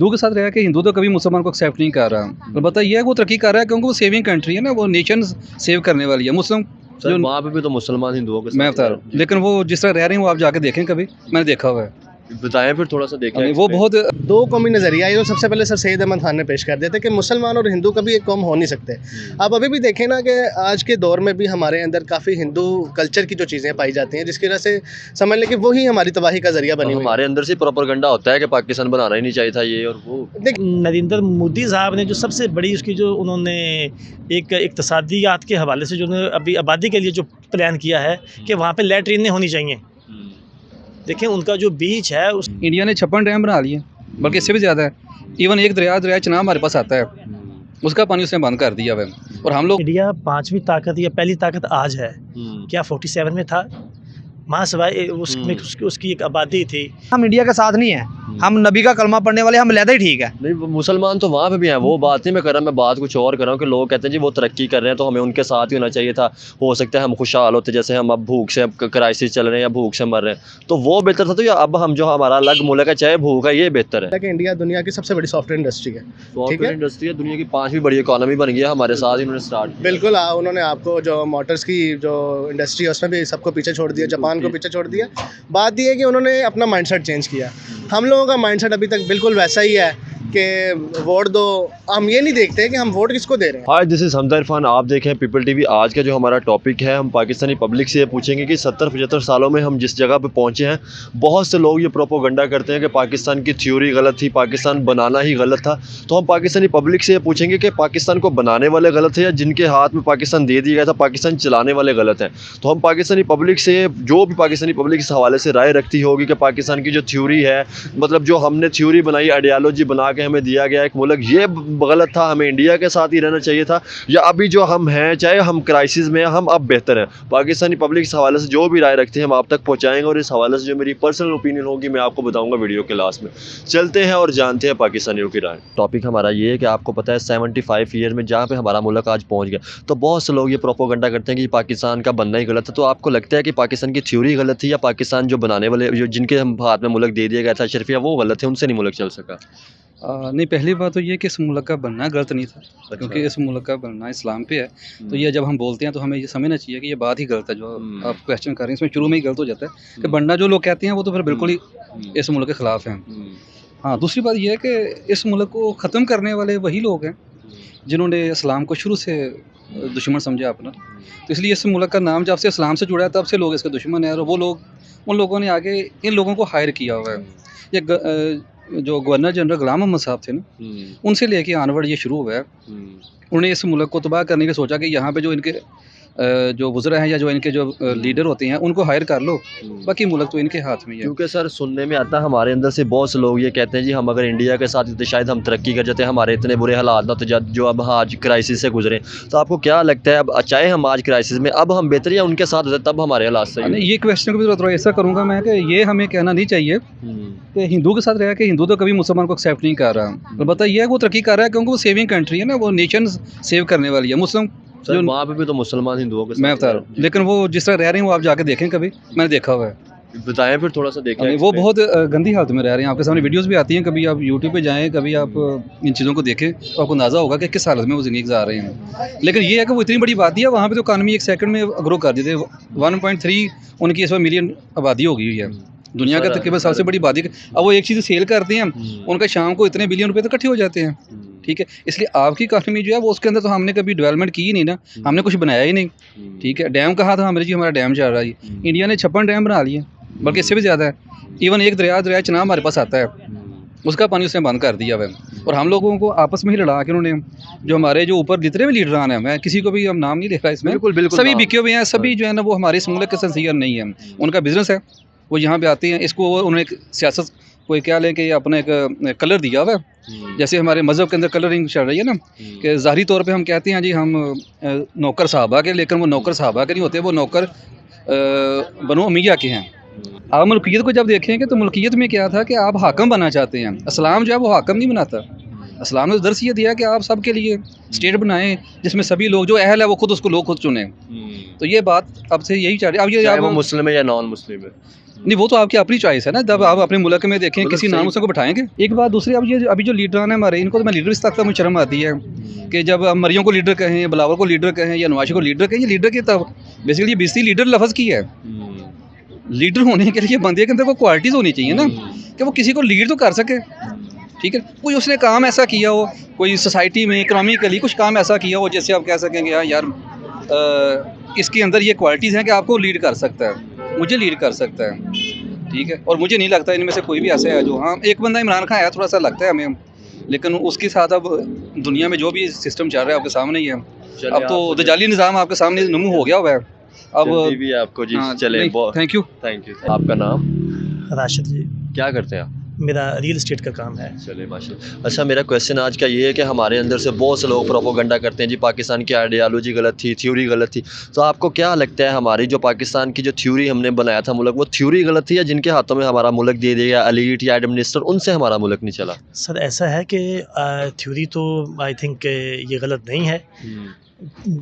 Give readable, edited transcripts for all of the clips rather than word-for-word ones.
हिंदू के साथ रह के हिंदू तो कभी मुसलमान को एक्सेप्ट नहीं कर रहा। अलबत्ता ये है वो तरक्की कर रहा है क्योंकि वो सेविंग कंट्री है ना, वो नेशन सेव करने वाली है। मुस्लिम सर वहाँ पे भी तो मुसलमान हिंदुओं के साथ मैं बता रहा हूँ, लेकिन वो जिस तरह रह रहे हैं वो आप जाके देखें, कभी मैंने देखा हुआ है। बताएं फिर थोड़ा सा देखें। वो बहुत दो कौमी नज़रिया ये तो सबसे पहले सर सैयद अहमद खान ने पेश कर दिया था कि मुसलमान और हिंदू कभी एक कौम हो नहीं सकते। आप अभी भी देखें ना कि आज के दौर में भी हमारे अंदर काफ़ी हिंदू कल्चर की जो चीज़ें पाई जाती हैं, जिसकी वजह से समझ लें कि वही हमारी तबाही का जरिया बनी हुई है। हमारे अंदर से प्रोपेगेंडा होता है कि पाकिस्तान बनाना ही नहीं चाहिए था ये और वो। नरेंद्र मोदी साहब ने जो सबसे बड़ी उसकी जो उन्होंने एक इक़्तिसादियात के हवाले से जो उन्होंने अभी आबादी के लिए जो प्लान किया है कि वहाँ पे लैट्रीनें होनी चाहिए। देखें उनका जो बीच है उस इंडिया ने 56 डैम बना लिए, बल्कि इससे भी ज़्यादा है। इवन एक दरिया चनाब हमारे पास आता है, उसका पानी उसने बंद कर दिया हुआ है। और हम लोग इंडिया पांचवी ताकत या पहली ताकत आज है, क्या 47 में था? वहाँ सिवाय उसमें उसकी एक आबादी थी। हम इंडिया के साथ नहीं है, हम नबी का कलमा पढ़ने वाले, हम लहदा ही ठीक है। नहीं मुसलमान तो वहाँ पे भी हैं, वो बात नहीं मैं कर रहा, मैं बात कुछ और कर रहा हूँ कि लोग कहते हैं जी वो तरक्की कर रहे हैं तो हमें उनके साथ ही होना चाहिए था। हो सकता है हम खुशहाल होते, जैसे हम अब भूख से अब क्राइसिस चल रहे हैं या भूख से मर रहे हैं, तो वो बेहतर था। तो या अब हम जो हमारा अलग मुल्क है चाहे भूख है, ये बेहतर है। कि इंडिया दुनिया की सबसे बड़ी सॉफ्टवेयर इंडस्ट्री है। सॉफ्टवेयर इंडस्ट्री है, दुनिया की 5वीं बड़ी इकोनॉमी बन गई है, हमारे साथ ही उन्होंने स्टार्ट। बिल्कुल उन्होंने आपको जो मोटर्स की जो इंडस्ट्री है उसमें भी सबको पीछे छोड़ दिया, जापान को पीछे छोड़ दिया। बात ये है कि उन्होंने अपना माइंडसेट चेंज किया। हम लोगों का माइंडसेट अभी तक बिल्कुल वैसा ही है कि वोट दो, हम ये नहीं देखते कि हम वोट किसको दे रहे हैं। Hi this is Hamza Irfan, आप देखें पीपल टीवी। आज का जो हमारा टॉपिक है, हम पाकिस्तानी पब्लिक से ये पूछेंगे कि 70-75 सालों में हम जिस जगह पे पहुंचे हैं, बहुत से लोग ये प्रोपोगंडा करते हैं कि पाकिस्तान की थ्योरी गलत थी, पाकिस्तान बनाना ही गलत था। तो हम पाकिस्तानी पब्लिक से ये पूछेंगे कि पाकिस्तान को बनाने वाले गलत थे या जिनके हाथ में पाकिस्तान दे दिया गया था पाकिस्तान चलाने वाले गलत हैं। तो हम पाकिस्तानी पब्लिक से, जो भी पाकिस्तानी पब्लिक इस हवाले से राय रखती होगी कि पाकिस्तान की जो थ्योरी है, मतलब जो हमने थ्योरी बनाई, आइडियालॉजी बना के हमें दिया गया एक मुल्क, ये गलत था, हमें इंडिया के साथ ही रहना चाहिए था, या अभी जो हम हैं चाहे हम क्राइसिस में हम अब बेहतर हैं। पाकिस्तानी पब्लिक इस हवाले से जो भी राय रखते हैं हम आप तक पहुंचाएंगे, और इस हवाले से जो मेरी पर्सनल ओपिनियन होगी मैं आपको बताऊंगा वीडियो के लास्ट में। चलते हैं और जानते हैं पाकिस्तानियों की राय। टॉपिक हमारा ये है कि आपको पता है 75 ईयर में जहाँ पे हमारा मुल्क आज पहुँच गया, तो बहुत से लोग ये प्रोपोगंडा करते हैं कि पाकिस्तान का बनना ही गलत है। तो आपको लगता है कि पाकिस्तान की थ्योरी गलत थी या पाकिस्तान जो बनाने वाले, जो जिनके हम हाथ में मुल्क दे दिया गया था शर्फिया, वो गलत है, उनसे नहीं मुल्क चल सका? नहीं, पहली बात तो ये कि इस मुल्क का बनना गलत नहीं था, क्योंकि इस मुल्क का बनना इस्लाम पे है। तो ये जब हम बोलते हैं तो हमें ये समझना चाहिए कि ये बात ही गलत है जो आप क्वेश्चन कर रहे हैं, इसमें शुरू में ही गलत हो जाता है कि बनना जो लोग कहते हैं वो तो फिर बिल्कुल ही इस मुल्क के ख़िलाफ़ हैं। हाँ, दूसरी बात ये है कि इस मुल्क को ख़त्म करने वाले वही लोग हैं जिन्होंने इस्लाम को शुरू से दुश्मन समझा अपना। तो इसलिए इस मुल्क का नाम जब से इस्लाम से जुड़ा है तब से लोग इसके दुश्मन हैं, और वो लोग, उन लोगों ने आगे इन लोगों को हायर किया हुआ है। ये जो गवर्नर जनरल गुलाम मोहम्मद साहब थे ना, उनसे लेके आनवर्ड ये शुरू हुआ है। उन्होंने इस मुल्क को तबाह करने की सोचा कि यहाँ पे जो इनके जो वज़रा हैं या जो इनके जो लीडर होते हैं उनको हायर कर लो, बाकी मुल्क तो इनके हाथ में ही है। क्योंकि सर सुनने में आता है हमारे अंदर से बहुत से लोग ये कहते हैं जी हम अगर इंडिया के साथ तो शायद हम तरक्की कर जाते हैं, हमारे इतने बुरे हालात ना होते जो अब आज क्राइसिस से गुजरे। तो आपको क्या लगता है, अब चाहे हम आज क्राइसिस में अब हम बेहतर या उनके साथ होते तब हमारे हालात सही? नहीं, ये क्वेश्चन को भी थोड़ा ऐसा करूँगा मैं कि ये हमें कहना नहीं चाहिए कि हिंदू के साथ रह के हिंदू तो कभी मुसलमान को एक्सेप्ट नहीं कर रहा। अलबत्ता ये है वो तरक्की कर रहा है क्योंकि वो सेविंग कंट्री है ना, वो नेशन सेव करने वाली है। मुस्लिम सर वहाँ पे भी तो मुसलमान हिंदुओं के साथ, मैं बता रहा हूँ, लेकिन वो जिस तरह रह रहे हैं वो आप जाके देखें, कभी मैंने देखा हुआ है। बताएं फिर थोड़ा सा देखें। वो बहुत गंदी हालत में रह रहे हैं, आपके सामने वीडियोस भी आती हैं, कभी आप यूट्यूब पे जाएं, कभी आप इन चीज़ों को देखें तो आपको अंदाज़ा होगा कि किस हालत में वो ज़िंदगी गुजार रहे हैं। लेकिन ये है कि वो इतनी बड़ी आबादी है, वहाँ पे तो इकानमी एक सेकंड में ग्रो कर देते। 1.3 उनकी इस वक्त मिलियन आबादी हो गई हुई है, दुनिया का तकरीबन सबसे बड़ी आबादी। अब वो एक चीज़ सेल करते हैं, उनका शाम को इतने बिलियन रुपए तो इकट्ठे हो जाते हैं, ठीक है। इसलिए आपकी इकानमी जो है वो उसके अंदर तो हमने कभी डेवलपमेंट की ही नहीं ना, हमने कुछ बनाया ही नहीं, ठीक है। डैम कहा था हमारे जी, हमारा डैम चल रहा है जी, इंडिया ने 56 डैम बना लिए, बल्कि इससे भी ज़्यादा है। इवन एक दरिया चनाब हमारे पास आता है, उसका पानी उसने बंद कर दिया हुआ है। और हम लोगों को आपस में ही लड़ा के उन्होंने, जो हमारे जो ऊपर जितने भी लीडरान हैं, मैं किसी को भी हम नाम नहीं देख रहा इसमें, बिल्कुल सभी बिके हुए हैं, सभी जो है ना वो हमारे इस मुल्क के सिंसियर नहीं है। उनका बिजनेस है, वो यहाँ पे आते हैं, इसको उन्होंने एक सियासत कोई क्या लें कि अपना एक कलर दिया हुआ है। जैसे हमारे मज़हब के अंदर कलरिंग चल रही है ना, कि ज़ाहिरी तौर पे हम कहते हैं जी हम नौकर साहबा के, लेकिन वो नौकर साहबा के नहीं होते, वो नौकर बनो अमिया के हैं। आप मुल्कियत को जब देखेंगे तो मुल्कियत में क्या था कि आप हाकम बनना चाहते हैं। इस्लाम जो है वो हाकम नहीं बनाता। इस्लाम ने दर्स ये दिया कि आप सब के लिए स्टेट बनाएं जिसमें सभी लोग जो अहल है वो खुद उसको लोग खुद चुने। तो ये बात अब से यही चाह रही है। अब ये वो मुस्लिम है या नॉन मुस्लिम है, नहीं, वो तो आपकी अपनी चॉइस है ना। जब आप अपने मुल्क में देखें मतलब किसी सही- नाम से को बैठाएंगे। एक बात दूसरी, अब ये अभी जो लीडरान है हमारे, इनको तो मैं लीडर इस तक मुझे शर्म आती है कि जब हम मरियम को लीडर कहें, बिलावल को लीडर कहें या नवाशी को लीडर कहें, ये लीडर की तब बेसिकली बेसिकली लीडर लफ्ज़ की है। लीडर होने के लिए बंदे के अंदर कोई क्वालिटीज़ होनी चाहिए ना, कि वो किसी को लीड तो कर सके। ठीक है, कोई उसने काम ऐसा किया हो, कोई सोसाइटी में इकोनॉमिकली कुछ काम ऐसा किया हो जैसे आप कह सकेंगे हाँ यार इसके अंदर ये क्वालिटीज़ हैं कि आपको लीड कर सकता है, मुझे लीड कर सकता है। ठीक है, और मुझे नहीं लगता इनमें से कोई भी ऐसा है जो, हाँ एक बंदा इमरान खान है, थोड़ा सा लगता है हमें, लेकिन उसके साथ अब दुनिया में जो भी सिस्टम चल रहा है आपके सामने ही है। अब तो दजाली निज़ाम आपके सामने नमू हो गया हुआ है। अब भी है आपको जी। हाँ, चले, नहीं, थैंक यू। Thank you. आपका नाम? राशिद जी, क्या करते हैं आप? मेरा रियल एस्टेट का काम है। चले माशाल्लाह। अच्छा, मेरा क्वेश्चन आज का ये है कि हमारे अंदर से बहुत से लोग प्रोपोगंडा करते हैं जी पाकिस्तान की आइडियालॉजी गलत थी, थ्योरी गलत थी। तो आपको क्या लगता है हमारी जो पाकिस्तान की जो थ्योरी हमने बनाया था मुल्क, वो थ्योरी गलत थी या जिनके हाथों में हमारा मुल्क दे दिया गया एलीट या एडमिनिस्टर, उनसे हमारा मुल्क नहीं चला? सर ऐसा है कि थ्योरी तो आई थिंक ये गलत नहीं है।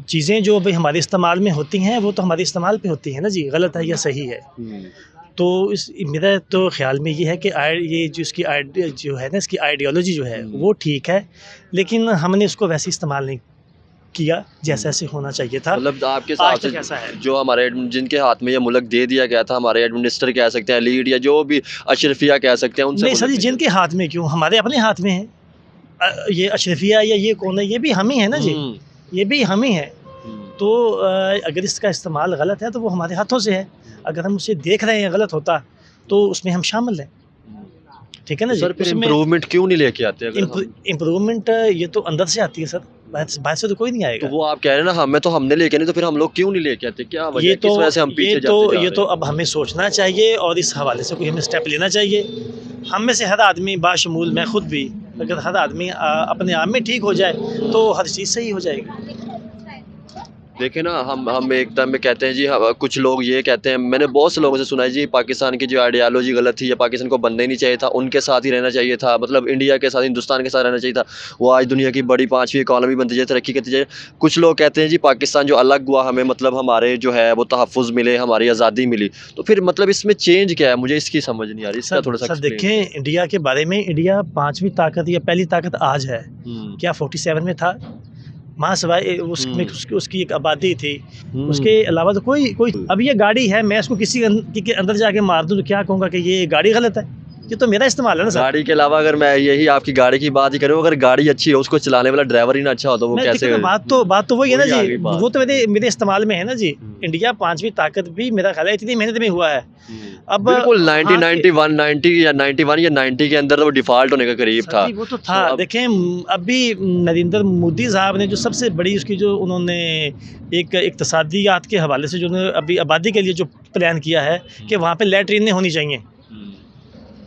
चीज़ें जो भाई हमारे इस्तेमाल में होती हैं वो तो हमारे इस्तेमाल पे होती हैं ना जी, गलत है या सही है। तो इस मेरा तो ख्याल में ये है कि ये जो इसकी जो है ना, इसकी आइडियोलॉजी जो है वो ठीक है, लेकिन हमने इसको वैसे इस्तेमाल नहीं किया जैसा ऐसे होना चाहिए था। मतलब आपके आज साथ तक ऐसा है। जो हमारे जिनके हाथ में ये मुल्क दे दिया गया था, हमारे एडमिनिस्टर कह सकते हैं, लीड या जो भी अशरफिया कह सकते हैं, उनसे नहीं सर जी, मुल्क जिनके हाथ में क्यों, हमारे अपने हाथ में है। ये अशरफिया या ये कौन है, ये भी हम ही है ना जी, ये भी हम ही है। तो अगर इसका इस्तेमाल गलत है तो वो हमारे हाथों से है। अगर हम उसे देख रहे हैं गलत होता तो उसमें हम शामिल हैं, ठीक है ना जी। सर फिर उसमें इम्प्रूवमेंट क्यों नहीं लेके आते? अगर हम- इम्प्रूवमेंट ये तो अंदर से आती है सर, बाहर से तो कोई नहीं तो आएगा। वो आप कह रहे हैं ना, हमें तो हमने लेके नहीं, तो फिर हम लोग क्यों नहीं लेके आते? क्या वजह ये है? किस वजह से हम पीछे जाते जा ये रहे तो हैं? अब हमें सोचना चाहिए और इस हवाले से कोई हमें स्टेप लेना चाहिए। हम में से हर आदमी बाशमूल मैं खुद भी, अगर हर आदमी अपने आप में ठीक हो जाए तो हर चीज़ सही हो जाएगी। देखे ना, हम एक टाइम में कहते हैं जी, कुछ लोग ये कहते हैं, मैंने बहुत से लोगों से सुना है जी पाकिस्तान की जो आइडियालॉजी गलत थी या पाकिस्तान को बनना ही नहीं चाहिए था, उनके साथ ही रहना चाहिए था, मतलब इंडिया के साथ, हिंदुस्तान के साथ रहना चाहिए था, वो आज दुनिया की बड़ी 5वीं इकॉनमी बनती जाए, तरक्की करती जाए। कुछ लोग कहते हैं जी पाकिस्तान जो अलग हुआ, हमें मतलब हमारे जो है वो तहफ़्फ़ुज़ मिले, हमारी आज़ादी मिली, तो फिर मतलब इसमें चेंज क्या है? मुझे इसकी समझ नहीं आ रही, इसका थोड़ा सा सर देखें इंडिया के बारे में, इंडिया 5वीं ताकत या पहली ताकत आज है, क्या 47 में था? माँ सिवाय उसमें उसकी एक आबादी थी, उसके अलावा तो कोई अब ये गाड़ी है, मैं इसको किसी के अंदर जाके मार दूँ तो क्या कहूँगा कि ये गाड़ी गलत है? ये तो मेरा इस्तेमाल है ना सर। गाड़ी के अलावा अगर मैं यही आपकी गाड़ी की बात ही करूँ, अगर गाड़ी अच्छी हो, उसको चलाने वाला ड्राइवर ही ना अच्छा हो तो वो नहीं, कैसे? ठीक है, बात तो वही है ना वही आ जी, गई बात। वो तो मेरे इस्तेमाल में है ना जी। इंडिया 5वीं ताकत भी मेरा ख्याल है इतनी मेहनत में हुआ है। अब बिल्कुल 90 हाँ, 91 90 या 91 या 90 के अंदर तो वो डिफ़ॉल्ट होने का करीब था। वो तो था। देखें अभी नरेंद्र मोदी साहब ने जो सबसे बड़ी उसकी जो उन्होंने एक इक्तिसादियात के हवाले से जो उन्होंने अभी आबादी के लिए जो प्लान किया है कि वहाँ पे लैट्रिनें होनी चाहिए।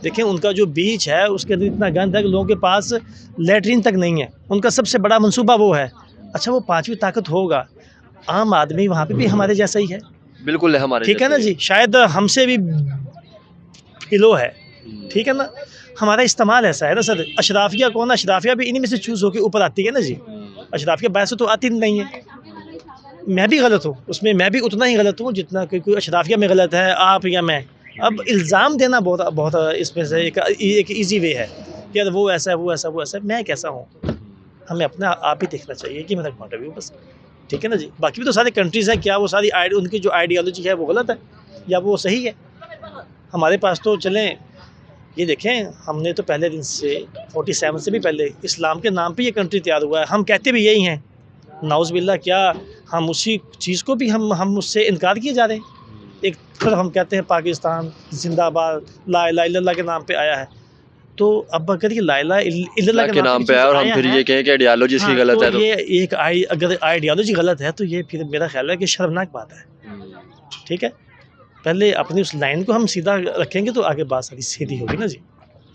देखें उनका जो बीच है उसके अंदर इतना गंद है कि लोगों के पास लैट्रिन तक नहीं है। उनका सबसे बड़ा मंसूबा वो है। अच्छा वो 5वीं ताकत होगा, आम आदमी वहाँ पे भी हमारे जैसा ही है, बिल्कुल है हमारे ठीक है ना जी। शायद हमसे भी किलो है, ठीक है ना। हमारा इस्तेमाल ऐसा है ना सर। अशराफिया कौन है? अशराफिया भी इन्हीं में से चूज़ होकर ऊपर आती है ना जी। अशराफिया बाहर से तो आती नहीं है। मैं भी गलत हूँ उसमें, मैं भी उतना ही गलत हूँ जितना कोई अशराफिया में गलत है, आप या मैं। अब इल्ज़ाम देना बहुत इसमें से एक ईजी वे है कि यार वो ऐसा है, वो ऐसा, वो ऐसा है, मैं कैसा हूँ। हमें अपना आप ही देखना चाहिए कि मेरा पॉइंट ऑफ व्यू बस, ठीक है ना जी। बाकी भी तो सारी कंट्रीज़ हैं, क्या वो सारी उनकी जो आइडियोलॉजी है वो गलत है या वो सही है? हमारे पास तो चलें ये देखें, हमने तो पहले दिन से 47 से भी पहले इस्लाम के नाम पे ये कंट्री तैयार हुआ है। हम कहते भी यही हैं, नाउज़ बिल्ला, क्या हम उसी चीज़ को भी हम उससे इनकार किए जा रहे हैं। एक तरफ हम कहते हैं पाकिस्तान जिंदाबाद, ला इलाहा इल्लल्लाह के नाम पे आया है, तो अब अगर ये ला इलाहा इल्लल्लाह के नाम पे है और हम फिर ये कहें कि आइडियोलॉजी इसकी गलत है, तो ये एक अगर आइडियोलॉजी गलत है तो ये फिर मेरा ख्याल है कि शर्मनाक बात है, ठीक है। पहले अपनी उस लाइन को हम सीधा रखेंगे तो आगे बात सारी सीधी होगी ना जी,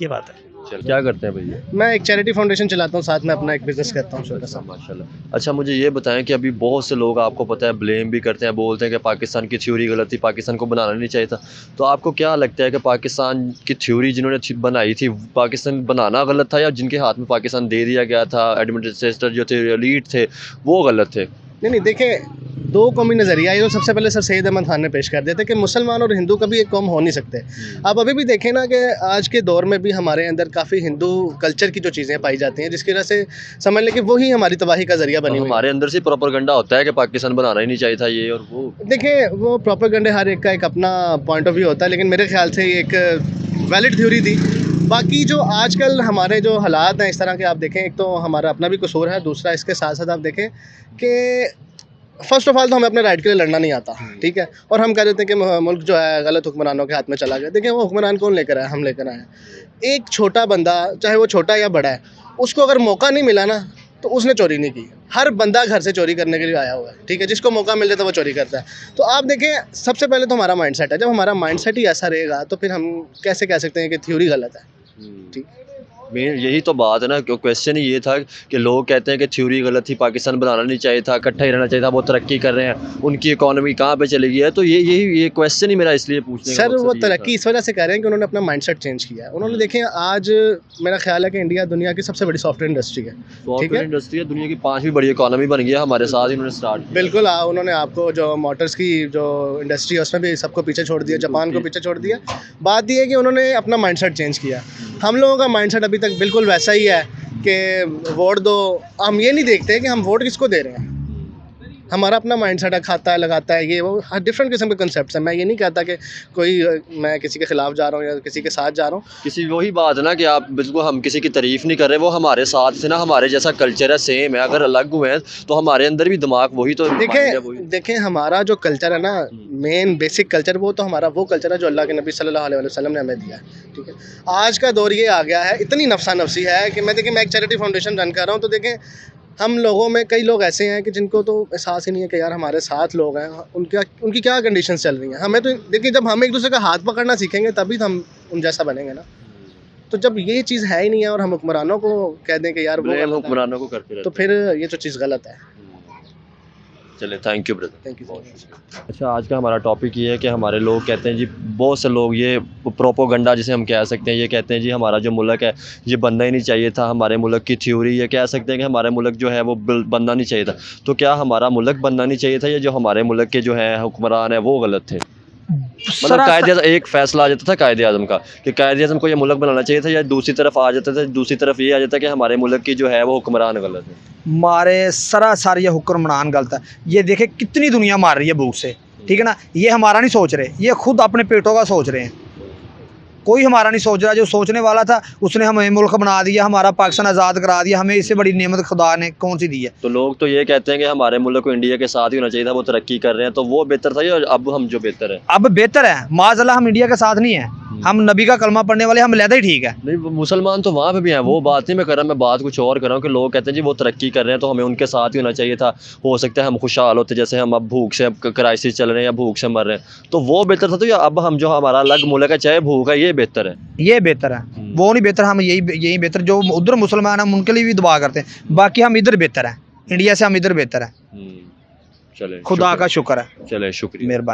ये बात है। चल क्या करते हैं भैया? मैं एक चैरिटी फाउंडेशन चलाता हूँ, साथ में अपना एक बिज़नेस करता हूँ छोटा सा। माशाल्लाह। अच्छा मुझे ये बताएं कि अभी बहुत से लोग आपको पता है ब्लेम भी करते हैं, बोलते हैं कि पाकिस्तान की थ्योरी गलत थी, पाकिस्तान को बनाना नहीं चाहिए था। तो आपको क्या लगता है कि पाकिस्तान की थ्योरी जिन्होंने बनाई थी, पाकिस्तान बनाना गलत था या जिनके हाथ में पाकिस्तान दे दिया गया था, एडमिनिस्ट्रेटर जो थे, एलीट थे, वो गलत थे? नहीं देखें, दो कौमी नज़रिया ये तो सबसे पहले सर सैयद अहमद खान ने पेश कर दिया था कि मुसलमान और हिंदू कभी एक कौम हो नहीं सकते। आप अभी भी देखें ना कि आज के दौर में भी हमारे अंदर काफ़ी हिंदू कल्चर की जो चीज़ें पाई जाती हैं, जिसकी वजह से समझ लें कि वही हमारी तबाही का ज़रिया बनी हुई है। हमारे अंदर से प्रोपेगेंडा होता है कि पाकिस्तान बनाना ही नहीं चाहिए था ये और वो। देखें, वो प्रोपेगेंडा हर एक का एक अपना पॉइंट ऑफ व्यू होता है, लेकिन मेरे ख्याल से ये एक वैलिड थ्योरी थी। बाकी जो आजकल हमारे जो हालात हैं इस तरह के, आप देखें, एक तो हमारा अपना भी कसूर है, दूसरा इसके साथ साथ आप देखें कि फ़र्स्ट ऑफ ऑल तो हमें अपने राइट के लिए लड़ना नहीं आता, ठीक है, और हम कह देते हैं कि मुल्क जो है गलत हुक्मरानों के हाथ में चला गया। देखें, वो हुक्मरान कौन लेकर आया? हम लेकर आए। एक छोटा बंदा, चाहे वो छोटा या बड़ा है, उसको अगर मौका नहीं मिला ना तो उसने चोरी नहीं की। हर बंदा घर से चोरी करने के लिए आया हुआ है, ठीक है, जिसको मौका मिल जाता है वो चोरी करता है। तो आप देखें, सबसे पहले तो हमारा माइंडसेट है। जब हमारा माइंडसेट ही ऐसा रहेगा तो फिर हम कैसे कह सकते हैं कि थ्योरी गलत है? ठीक, मेन यही तो बात है ना, क्वेश्चन ही ये था कि लोग कहते हैं कि थ्योरी गलत थी, पाकिस्तान बनाना नहीं चाहिए था, इकट्ठा ही रहना चाहिए था, वो तरक्की कर रहे हैं, उनकी इकोनॉमी कहाँ पे चली गई है। तो ये क्वेश्चन ही मेरा इसलिए पूछने का सर मकसद वो ये तरक्की था। इस वजह से कह रहे हैं कि उन्होंने अपना माइंडसेट चेंज किया है। उन्होंने देखें, आज मेरा ख्याल है कि इंडिया दुनिया की सबसे बड़ी सॉफ्टवेयर इंडस्ट्री है, ठीक सॉफ्टवेयर है, इंडस्ट्री है, दुनिया की 5वीं बड़ी इकोनॉमी बन गई है, हमारे साथ ही उन्होंने स्टार्ट किया। बिल्कुल। उन्होंने आपको जो मोटर्स की जो इंडस्ट्री है उसमें भी सबको पीछे छोड़ दिया, जापान को पीछे छोड़ दिया। बात ये है कि उन्होंने अपना माइंडसेट चेंज किया। हम लोगों का माइंडसेट अभी तक बिल्कुल वैसा ही है कि वोट दो। हम ये नहीं देखते कि हम वोट किसको दे रहे हैं। हमारा अपना माइंडसेट है, खाता है, लगाता है, ये वो हर डिफरेंट किस्म के कंसेप्ट हैं। मैं ये नहीं कहता कि मैं किसी के ख़िलाफ़ जा रहा हूँ या किसी के साथ जा रहा हूँ। किसी वही बात है ना कि आप बिल्कुल, हम किसी की तारीफ़ नहीं कर रहे, वो हमारे साथ से ना, हमारे जैसा कल्चर है, सेम है। अगर अलग हुए हैं तो हमारे अंदर भी दिमाग वही तो mind है वही। देखें हमारा जो कल्चर है ना, मेन बेसिक कल्चर, वो तो हमारा वो कल्चर है जो अल्लाह के नबी सल्लल्लाहु अलैहि वसल्लम ने हमें दिया है, ठीक है। आज का दौर ये आ गया है, इतनी नफसा नफसी है कि मैं एक चैरिटी फाउंडेशन रन कर रहा हूँ, तो देखें हम लोगों में कई लोग ऐसे हैं कि जिनको तो एहसास ही नहीं है कि यार हमारे साथ लोग हैं, उनकी क्या कंडीशंस चल रही हैं। हमें तो देखिए, जब हम एक दूसरे का हाथ पकड़ना सीखेंगे तभी तो हम उन जैसा बनेंगे ना। तो जब ये चीज़ है ही नहीं है और हम हुक्मरानों को कह दें कि यार वो ब्लेम गलत है, हुक्मरानों को करते रहते तो फिर ये तो चीज़ गलत है। हैं। चले, thank you brother. Thank you so much. अच्छा, आज का हमारा टॉपिक ये है कि हमारे लोग कहते हैं जी, बहुत से लोग ये प्रोपोगंडा जिसे हम कह सकते हैं, ये कहते हैं जी हमारा जो मुल्क है ये बनना ही नहीं चाहिए था, हमारे मुल्क की थ्योरी, ये कह सकते हैं कि हमारे मुल्क जो है वो बनना नहीं चाहिए था। तो क्या हमारा मुल्क बनना नहीं चाहिए था, या जो हमारे मुल्क के जो हैं हुक्मरान हैं वो गलत थे? मतलब कायदे एक फैसला आ जाता था कायदे आज़म का कि कायदे आज़म को ये मुल्क बनाना चाहिए था, या दूसरी तरफ आ जाता था, दूसरी तरफ ये आ जाता कि हमारे मुल्क की जो है वो हुक्मरान गलत है? हमारे सरासर ये हुक्मरान गलत है। ये देखे कितनी दुनिया मार रही है भूख से, ठीक है ना। ये हमारा नहीं सोच रहे, ये खुद अपने पेटों का सोच रहे हैं। कोई हमारा नहीं सोच रहा। जो सोचने वाला था उसने हमें मुल्क बना दिया, हमारा पाकिस्तान आज़ाद करा दिया। हमें इससे बड़ी नेमत खुदा ने कौन सी दी है? तो लोग तो ये कहते हैं कि हमारे मुल्क को इंडिया के साथ ही होना चाहिए था, वो तरक्की कर रहे हैं, तो वो बेहतर था, या अब हम जो बेहतर है? अब बेहतर है, माज़अल्लाह हम इंडिया के साथ नहीं है, हम नबी का कलमा पढ़ने वाले, हम लहदा ही ठीक है। नहीं, वो मुसलमान तो वहाँ पे भी हैं, वो बात नहीं मैं कर रहा, मैं बात कुछ और कर रहा हूँ कि लोग कहते हैं जी वो तरक्की कर रहे हैं तो हमें उनके साथ ही होना चाहिए था। हो सकता है हम खुशहाल होते, जैसे हम अब भूख से, अब क्राइसिस चल रहे हैं या भूख से मर रहे हैं, तो वो बेहतर था। तो या अब हम जो हमारा अलग मुल्क है, चाहे भूख है, ये बेहतर है? ये बेहतर है, वो नहीं बेहतर। हम यही बेहतर। जो उधर मुसलमान हैं हम उनके लिए भी दुआ करते हैं, बाकी हम इधर बेहतर हैं, इंडिया से हम इधर बेहतर हैं। चले, खुदा का शुक्र है, चले, शुक्रिया, मेहरबानी।